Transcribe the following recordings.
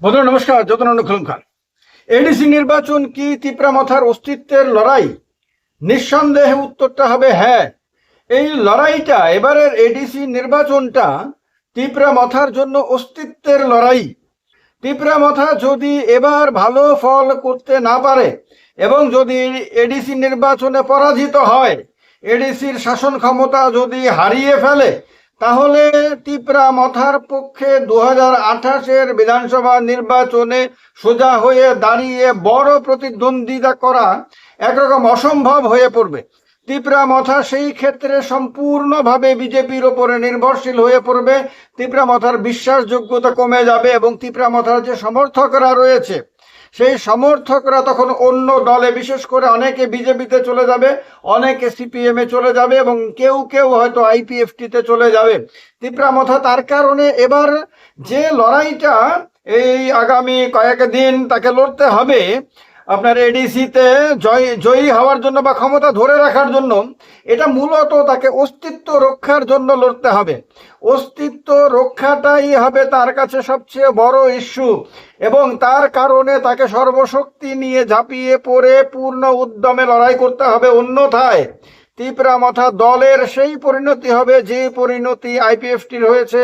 বন্ধুরা নমস্কার, যতনন্দ খুলুমখান। এডিসি নির্বাচন কি তিপ্রামথার অস্তিত্বের লড়াই? নিঃসন্দেহে উত্তরটা হবে হ্যাঁ। এই লড়াইটা, এবারের এডিসি নির্বাচনটা তিপ্রামথার জন্য অস্তিত্বের লড়াই। তিপ্রামথা যদি এবার ভালো ফল করতে না পারে এবং যদি এডিসি নির্বাচনে পরাজিত হয়, এডিসির শাসন ক্ষমতা যদি হারিয়ে ফেলে, তাহলে তিপ্রামথার পক্ষে 2028-এর বিধানসভা নির্বাচনে সোজা হয়ে দাঁড়িয়ে বড় প্রতিদ্বন্দ্বিতা করা একরকম অসম্ভব হয়ে পড়বে। তিপ্রামথা সেই ক্ষেত্রে সম্পূর্ণভাবে বিজেপির ওপরে নির্ভরশীল হয়ে পড়বে। তিপ্রামথার বিশ্বাসযোগ্যতা কমে যাবে এবং তিপ্রামথার যে সমর্থকরা রয়েছে সেই সমর্থকরা তখন অন্য দলে, বিশেষ করে অনেকে বিজেপিতে চলে যাবে, অনেকে সিপিএম এ চলে যাবে এবং কেউ কেউ হয়তো আইপিএফটিতে চলে যাবে। তিপ্রামথা তার কারণে এবার যে লড়াইটা এই আগামী কয়েকদিন তাকে লড়তে হবে আপনার এডিসিতে জয়ী হওয়ার জন্য বা ক্ষমতা ধরে রাখার জন্য, এটা মূলত তাকে অস্তিত্ব রক্ষার জন্য লড়তে হবে। অস্তিত্ব রক্ষাটাই হবে তার কাছে সবচেয়ে বড় ইস্যু এবং তার কারণে তাকে সর্বশক্তি নিয়ে ঝাঁপিয়ে পড়ে পূর্ণ উদ্যমে লড়াই করতে হবে। অন্যথায় তিপ্রামথা দলের সেই পরিণতি হবে যে পরিণতি আইপিএফটির হয়েছে,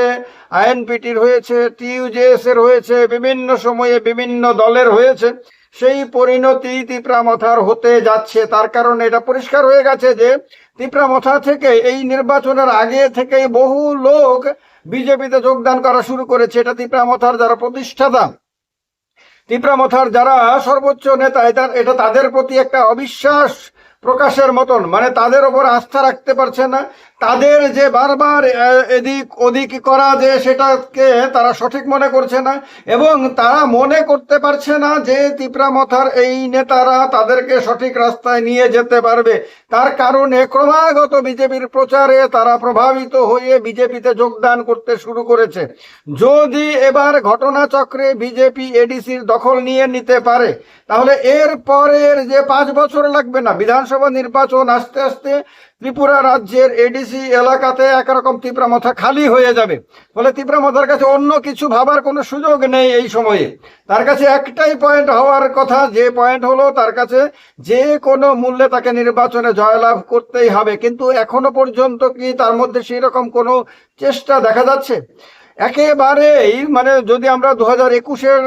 আইএনপিটির হয়েছে, টিইউজেএস এর হয়েছে, বিভিন্ন সময়ে বিভিন্ন দলের হয়েছে। সেই পরিণতি তিপ্রামথার হতে যাচ্ছে। তার কারণে এটা পরিষ্কার হয়ে গেছে যে তিপ্রামথা থেকে এই নির্বাচনের আগে থেকেই বহু লোক বিজেপিতে যোগদান করা শুরু করেছে। এটা তিপ্রামথার যারা প্রতিষ্ঠাতা, তিপ্রামথার যারা সর্বোচ্চ নেতা, এটা তাদের প্রতি একটা অবিশ্বাস প্রকাশের মতন, মানে তাদের ওপর আস্থা রাখতে পারছে না। তাদের যে বারবার এদিক ওদিক করা, যে সেটাকে তারা সঠিক মনে করছে না এবং তারা মনে করতে পারছে না যে তিপ্রামথার এই নেতারা তাদেরকে সঠিক রাস্তায় নিয়ে যেতে পারবে। তার কারণে ক্রমাগত বিজেপির প্রচারে তারা প্রভাবিত হয়ে বিজেপিতে যোগদান করতে শুরু করেছে। যদি এবার ঘটনাচক্রে বিজেপি এডিসির দখল নিয়ে নিতে পারে, তাহলে এর পরের যে 5 বছর লাগবে না, বিধানসভা নির্বাচন আস্তে আস্তে ত্রিপুরা রাজ্যের এডিসি এলাকাতে একরকম তিপ্রামথা খালি হয়ে যাবে। ফলে তিপ্রামথার কাছে অন্য কিছু ভাবার কোনো সুযোগ নেই এই সময়ে। তার কাছে একটাই পয়েন্ট হওয়ার কথা, যে পয়েন্ট হলো তার কাছে যে কোনো মূল্যে তাকে নির্বাচনে জয়লাভ করতেই হবে। কিন্তু এখনো পর্যন্ত কি তার মধ্যে সেই রকম কোনো চেষ্টা দেখা যাচ্ছে? একেবারেই, মানে যদি আমরা 2021-এর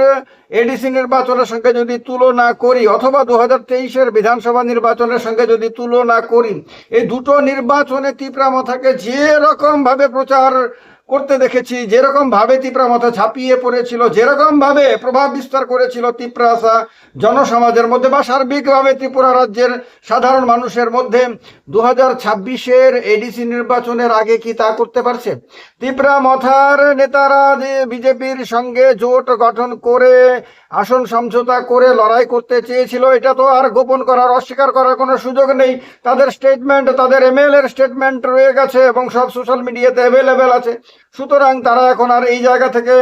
এডিসি নির্বাচনের সঙ্গে যদি তুলনা করি অথবা 2023-এর বিধানসভা নির্বাচনের সঙ্গে যদি তুলনা করি, এই দুটো নির্বাচনে তিপ্রামথাকে যে রকম ভাবে প্রচার করতে দেখেছি, যেরকম ভাবে তিপ্রামথা ঝাঁপিয়ে পড়েছিল, যেরকম ভাবে প্রভাব বিস্তার করেছিল তিপ্রাসা জনসমাজের মধ্যে বা সার্বিকভাবে ত্রিপুরা রাজ্যের সাধারণ মানুষের মধ্যে, 2026-এর এডিসি নির্বাচনের আগে কি তা করতে পারছে? তিপ্রামথার নেতারা যে বিজেপির সঙ্গে জোট গঠন করে আসন সমঝোতা করে লড়াই করতে চেয়েছিল, এটা তো আর গোপন করার, অস্বীকার করার কোনো সুযোগ নেই। তাদের স্টেটমেন্ট, তাদের এমএলএর স্টেটমেন্ট রয়ে গেছে এবং সব সোশ্যাল মিডিয়াতে অ্যাভেলেবেল আছে। সুতরাং তারা এখন আর এই জায়গা থেকে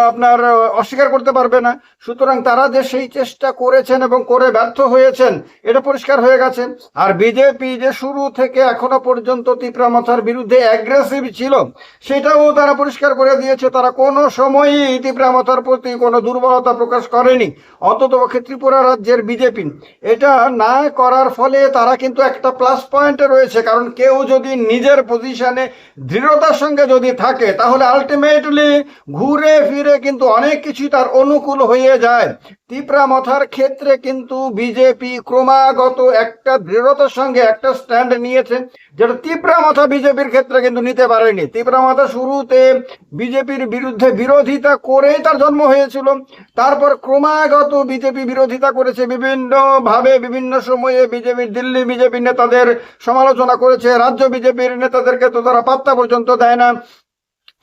আপনার অস্বীকার করতে পারবে না। সুতরাং তারা যে সেই চেষ্টা করেছেন এবং করে ব্যর্থ হয়েছেন, এটা পরিষ্কার হয়ে গেছে। আর বিজেপি যে শুরু থেকে এখনো পর্যন্ত তিপ্রামথার বিরুদ্ধে অ্যাগ্রেসিভ ছিল, সেটাও তারা পরিষ্কার করে দিয়েছে। তারা কোনো সময়ই তিপ্রামথার প্রতি কোনো দুর্বলতা প্রকাশ করেনি, অন্ততপক্ষে ত্রিপুরা রাজ্যের বিজেপি। এটা না করার ফলে তারা কিন্তু একটা প্লাস পয়েন্টে রয়েছে, কারণ কেউ যদি নিজের পজিশনে দৃঢ়তার সঙ্গে যদি থাকে, তাহলে আলটিমেটলি ঘুরে ফিরে কিন্তু অনেক কিছুই তার অনুকূল হয়ে যায়। তিপ্রামথার ক্ষেত্রে কিন্তু বিজেপি ক্রমাগত একটা দৃঢ়তার সঙ্গে একটা স্ট্যান্ড নিয়েছে, যেটা তিপ্রামথা বিজেপির ক্ষেত্রে কিন্তু নিতে পারেনি। তিপ্রামথা শুরুতে বিজেপির বিরুদ্ধে বিরোধিতা করেই তার জন্ম হয়েছিল, তারপর ক্রমাগত বিজেপি বিরোধিতা করেছে বিভিন্নভাবে, বিভিন্ন সময়ে বিজেপির দিল্লি বিজেপি নেতাদের সমালোচনা করেছে, রাজ্য বিজেপির নেতাদেরকে তো তারা পাত্তা পর্যন্ত দেয় না।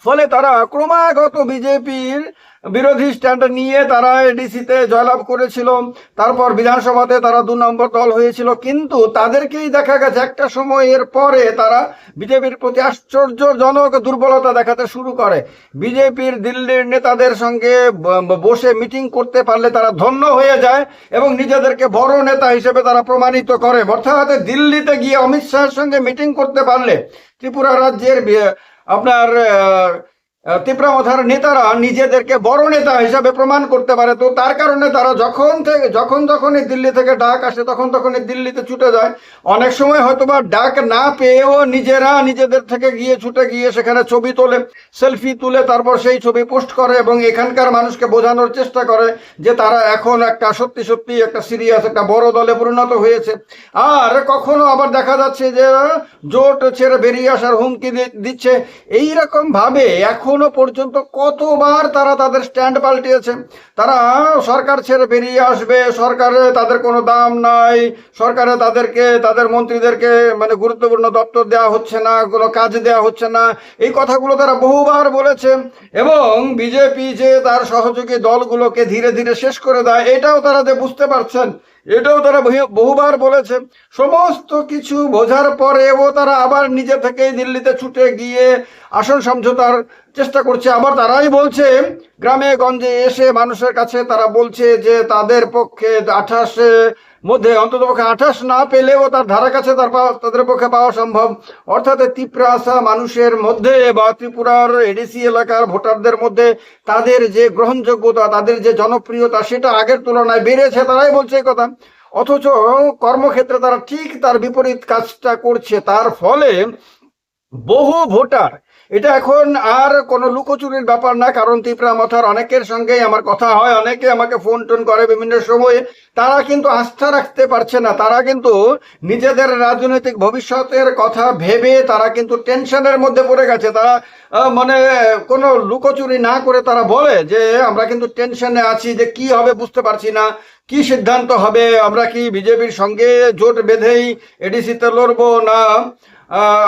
ফলে তারা ক্রমাগত বিজেপির বিরোধী স্ট্যান্ড নিয়ে তারা এডিসিতে জয়লাভ করেছিল। তারপর বিধানসভাতে তারা 2 নম্বর দল হয়েছিল, কিন্তু তাদেরকেই দেখা গেছে একটা সময়ের পরে তারা বিজেপির প্রতি আশ্চর্যজনক দুর্বলতা দেখাতে শুরু করে। বিজেপির দিল্লির নেতাদের সঙ্গে বসে মিটিং করতে পারলে তারা ধন্য হয়ে যায় এবং নিজেদেরকে বড় নেতা হিসেবে তারা প্রমাণিত করে। অর্থাৎ দিল্লিতে গিয়ে অমিত শাহের সঙ্গে মিটিং করতে পারলে ত্রিপুরা রাজ্যের আপনার তিপ্রামথার নেতারা নিজেদেরকে বড় নেতা হিসাবে প্রমাণ করতে পারে। তো তার কারণে তারা যখনই দিল্লি থেকে ডাক আসে তখনই দিল্লিতে ছুটে যায়। অনেক সময় হয়তোবা ডাক না পেয়েও নিজেরা নিজেদের থেকে ছুটে গিয়ে সেখানে ছবি তোলে, সেলফি তুলে, তারপর সেই ছবি পোস্ট করে এবং এখানকার মানুষকে বোঝানোর চেষ্টা করে যে তারা এখন একটা সত্যি একটা সিরিয়াস একটা বড় দলে পরিণত হয়েছে। আর কখনো আবার দেখা যাচ্ছে যে জোট ছেড়ে বেরিয়ে আসার হুমকি দিচ্ছে। এইরকম ভাবে এখনো পর্যন্ত কতবার তারা তাদের স্ট্যান্ড পাল্টিয়েছে। তারা সরকার ছেড়ে বেরিয়ে আসবে, সরকারে তাদের কোনো দাম নাই, সরকারে তাদের মন্ত্রীদেরকে মানে গুরুত্বপূর্ণ দপ্তর দেওয়া হচ্ছে না, কোনো কাজ দেওয়া হচ্ছে না, এই কথাগুলো তারা বহুবার বলেছে। এবং বিজেপি যে তার সহযোগী দলগুলোকে ধীরে ধীরে শেষ করে দেয়, এটাও তারা যে বুঝতে পারছেন, এটাও তারা বহুবার বলেছে। সমস্ত কিছু বোঝার পরেও তারা আবার নিজে থেকেই দিল্লিতে ছুটে গিয়ে আসন সমঝোতার চেষ্টা করছে। আবার তারাই বলছে, গ্রামে গঞ্জে এসে মানুষের কাছে তারা বলছে যে তাদের পক্ষে 28 মধ্যে অন্ততপক্ষে 28 না পেলেও তার ধারা কাছে তাদের পক্ষে পাওয়া সম্ভব। অর্থাৎ ত্রিপুরা মানুষের মধ্যে বা ত্রিপুরার এডিসি এলাকার ভোটারদের মধ্যে তাদের যে গ্রহণযোগ্যতা, তাদের যে জনপ্রিয়তা, সেটা আগের তুলনায় বেড়েছে। তারাই বলছে এই কথা। অথচ কর্মক্ষেত্রে তারা ঠিক তার বিপরীত কাজটা করছে। তার ফলে বহু ভোটার, এটা এখন আর কোনো লুকোচুরির ব্যাপার না, কারণ তিপ্রামথার অনেকের সঙ্গেই আমার কথা হয়, অনেকে আমাকে ফোন টোন করে বিভিন্ন সময়ে। তারা কিন্তু আস্থা রাখতে পারছে না, তারা কিন্তু নিজেদের রাজনৈতিক ভবিষ্যতের কথা ভেবে তারা কিন্তু টেনশনের মধ্যে পড়ে গেছে। তারা মানে কোনো লুকোচুরি না করে তারা বলে যে আমরা কিন্তু টেনশনে আছি, যে কি হবে বুঝতে পারছি না, কি সিদ্ধান্ত হবে, আমরা কি বিজেপির সঙ্গে জোট বেঁধেই এডিসিতে লড়বো না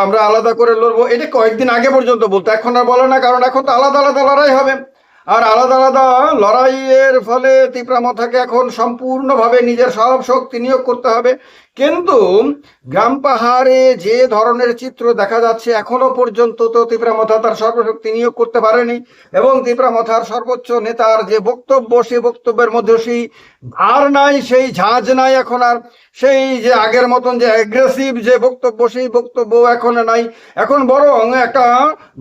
আমরা আলাদা করে লড়বো। এটা কয়েকদিন আগে পর্যন্ত বলতো, এখন আর বলে না, কারণ এখন তো আলাদা আলাদা লড়াই হবে। আর আলাদা আলাদা লড়াইয়ের ফলে তিপ্রামথাকে এখন সম্পূর্ণভাবে নিজের সব শক্তি নিয়োগ করতে হবে। কিন্তু গ্রাম পাহাড়ে যে ধরনের চিত্র দেখা যাচ্ছে, এখনো পর্যন্ত তো তিপ্রামথা তার সর্বশক্তি নিয়োগ করতে পারেনি। এবং তিপ্রামথার সর্বোচ্চ নেতার যে বক্তব্য, সেই বক্তব্যের মধ্যে সেই আর নাই, সেই ঝাঁজ নাই এখন আর। সেই যে আগের মতন যে অ্যাগ্রেসিভ যে বক্তব্য, সেই বক্তব্য এখন নাই। এখন বরং একটা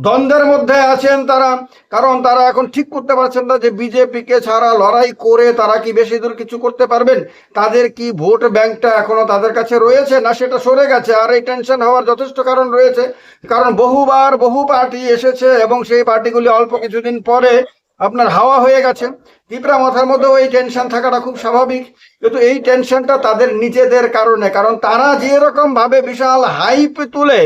দ্বন্দ্বের মধ্যে আছেন তারা, কারণ তারা এখন ঠিক করতে পারছেন না যে বিজেপিকে ছাড়া লড়াই করে তারা কি বেশি দূর কিছু করতে পারবেন, তাদের কি ভোট ব্যাংকটা এখনো তাদের কাছে রয়েছে না সেটা সরে গেছে। আর এই টেনশন হওয়ার যথেষ্ট কারণ রয়েছে, কারণ বহু পার্টি এসেছে এবং সেই পার্টিগুলি অল্প কিছুদিন পরে আপনার হাওয়া হয়ে গেছে। তিপ্রামথার মধ্যেও এই টেনশন থাকাটা খুব স্বাভাবিক, কিন্তু এই টেনশনটা তাদের নিজেদের কারণে, কারণ তারা যেরকম ভাবে বিশাল হাইপ তুলে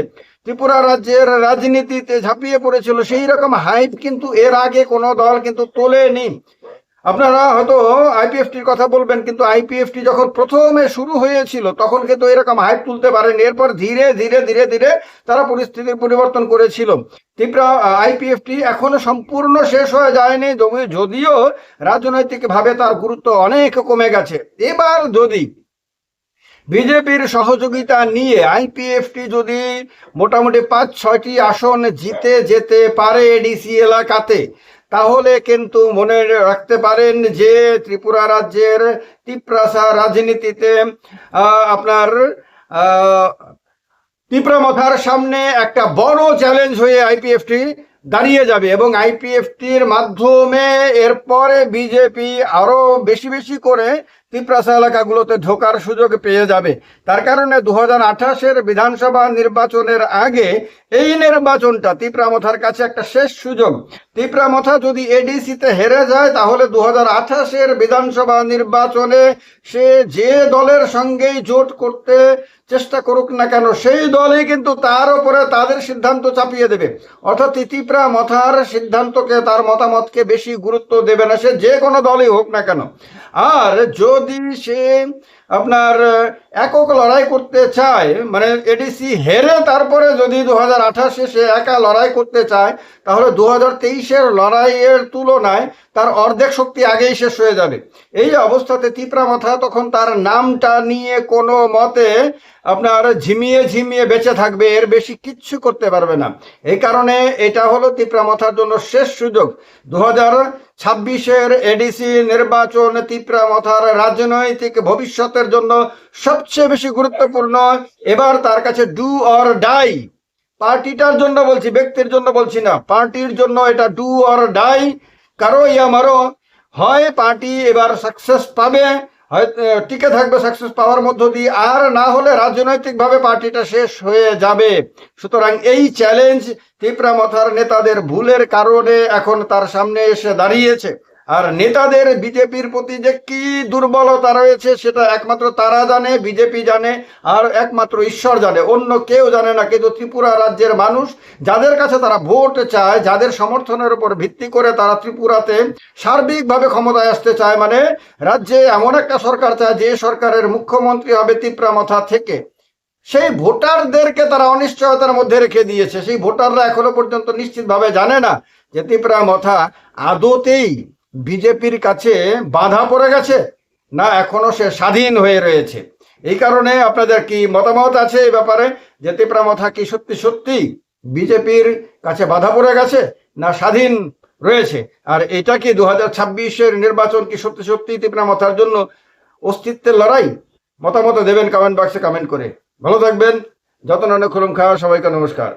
ত্রিপুরা রাজ্যের রাজনীতিতে ঝাঁপিয়ে পড়েছিল, সেই রকম হাইপ কিন্তু এর আগে কোনো দল কিন্তু তোলেনি। আপনারা হয়তো আইপিএফটির কথা বলবেন, কিন্তু আইপিএফটি যখন প্রথমে শুরু হয়েছিল তখন কিন্তু এরকম হাইপ তুলতে পারেনি। এরপর ধীরে ধীরে তারা পরিস্থিতির পরিবর্তন করেছিল। ত্রিপুরা আইপিএফটি এখনো সম্পূর্ণ শেষ হয়ে যায়নি, যদিও রাজনৈতিকভাবে তার গুরুত্ব অনেক কমে গেছে। এবার যদি বিজেপির সহযোগিতা নিয়ে আইপিএফটি যদি মোটামুটি 5-6টি আসন জিতে যেতে পারে এডিসি এলাকাতে, তাহলে কিন্তু মনে রাখতে পারেন যে ত্রিপুরা রাজ্যের তিপ্রাসা রাজনীতিতে আপনার তিপ্রামথার সামনে একটা বড় চ্যালেঞ্জ হয়ে আইপিএফটি দাঁড়িয়ে যাবে। এবং আইপিএফটির মাধ্যমে এরপরে বিজেপি আরো বেশি করে তিপ্রাসা এলাকাগুলোতে ঢোকার সুযোগ পেয়ে যাবে। তার কারণে 2028-এর বিধানসভা নির্বাচনের আগে এই নির্বাচনটা তিপ্রামথার কাছে একটা শেষ সুযোগ। তিপ্রামথা যদি এডিসিতে হেরে যায়, তাহলে 2028-এর বিধানসভা নির্বাচনে সে যে দলের সঙ্গেই জোট করতে চেষ্টা করুক না কেন, সেই দলই কিন্তু তার উপরে তাদের সিদ্ধান্ত চাপিয়ে দেবে। অর্থাৎ তিপ্রামথার সিদ্ধান্তকে, তার মতামতকে বেশি গুরুত্ব দেবে না, সে যে কোনো দলই হোক না কেন। আর যদি সে আপনার একক লড়াই করতে চায়, মানে এডিসি হেরে তারপরে যদি 2028-এ সে একা লড়াই করতে চায়, তাহলে 2023-এর লড়াইয়ের তুলনায় তার অর্ধেক শক্তি আগেই শেষ হয়ে যাবে। এই অবস্থাতে তিপ্রামথা তখন তার নামটা নিয়ে কোনো মতে আপনার ঝিমিয়ে বেঁচে থাকবে, এর বেশি কিচ্ছু করতে পারবে না। এই কারণে এটা হলো তিপ্রামথার জন্য শেষ সুযোগ। 2026-এর এডিসি নির্বাচন তিপ্রামথার রাজনৈতিক ভবিষ্যতের জন্য সবচেয়ে বেশি গুরুত্বপূর্ণ। এবার তার কাছে ডু অর ডাই, পার্টিটার জন্য বলছি, ব্যক্তির জন্য বলছি না, পার্টির জন্য এটা ডু অর ডাই, কারো ইয়া মারো। হয় পার্টি এবার সাকসেস পাবে, হয়তো টিকে থাকবে সাকসেস পাওয়ার মধ্য দিয়ে, আর না হলে রাজনৈতিকভাবে পার্টিটা শেষ হয়ে যাবে। সুতরাং এই চ্যালেঞ্জ তিপ্রামথার নেতাদের ভুলের কারণে এখন তার সামনে এসে দাঁড়িয়েছে। আর নেতাদের বিজেপির প্রতি যে কি দুর্বলতা রয়েছে সেটা একমাত্র তারা জানে, বিজেপি জানে, আর একমাত্র ঈশ্বর জানে, অন্য কেউ জানে না। কিন্তু ত্রিপুরা রাজ্যের মানুষ, যাদের কাছে তারা ভোট চায়, যাদের সমর্থনের উপর ভিত্তি করে তারা ত্রিপুরাতে সার্বিকভাবে ক্ষমতায় আসতে চায়, মানে রাজ্যে এমন একটা সরকার চায় যে সরকারের মুখ্যমন্ত্রী হবে তিপ্রামথা থেকে, সেই ভোটারদেরকে তারা অনিশ্চয়তার মধ্যে রেখে দিয়েছে। সেই ভোটাররা এখনো পর্যন্ত নিশ্চিতভাবে জানে না যে তিপ্রামথা আদতেই বিজেপির কাছে বাধা পড়ে গেছে না এখনো সে স্বাধীন হয়ে রয়েছে। এই কারণে আপনাদের কি মতামত আছে এই ব্যাপারে, যে তিপ্রামথা কি সত্যি সত্যি বিজেপির কাছে বাধা পড়ে গেছে না স্বাধীন রয়েছে? আর এটা কি 2026-এর নির্বাচন কি সত্যি সত্যি তিপ্রামথার জন্য অস্তিত্বের লড়াই? মতামত দেবেন কমেন্ট বক্সে কমেন্ট করে। ভালো থাকবেন, যত্ন খুলুম খাওয়া, সবাইকে নমস্কার।